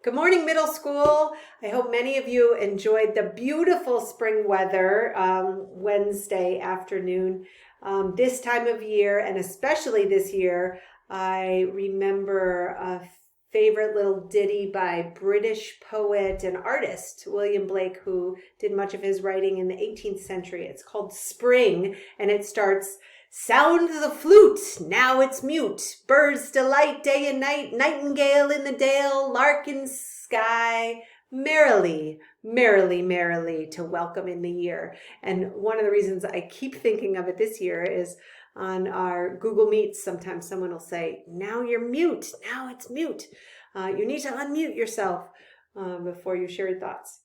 Good morning, middle school. I hope many of you enjoyed the beautiful spring weather Wednesday afternoon. This time of year, and especially this year, I remember a favorite little ditty by British poet and artist William Blake, who did much of his writing in the 18th century. It's called Spring, and it starts, "Sound the flute, now it's mute. Birds delight day and night, nightingale in the dale, lark in sky, merrily, merrily, merrily to welcome in the year." And one of the reasons I keep thinking of it this year is on our Google Meets, sometimes someone will say, "Now you're mute, now it's mute." You need to unmute yourself before you share your thoughts.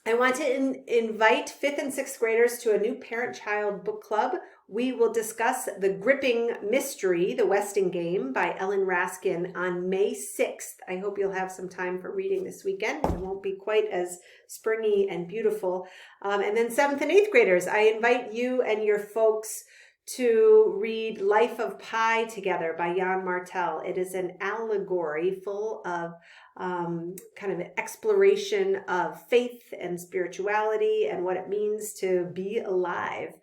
I want to invite 5th and 6th graders to a new parent-child book club. We will discuss The Gripping Mystery, The Westing Game by Ellen Raskin on May 6th. I hope you'll have some time for reading this weekend. It won't be quite as springy and beautiful. And then 7th and 8th graders, I invite you and your folks to read Life of Pi together by Jan Martel. It is an allegory full of kind of an exploration of faith and spirituality and what it means to be alive.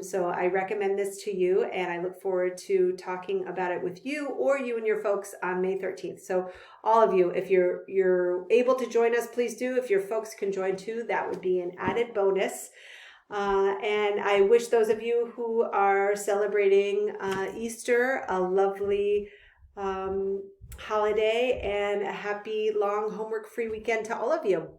So I recommend this to you, and I look forward to talking about it with you or you and your folks on May 13th. So all of you, if you're able to join us, please do. If your folks can join too, that would be an added bonus. And I wish those of you who are celebrating Easter a lovely holiday and a happy long homework-free weekend to all of you.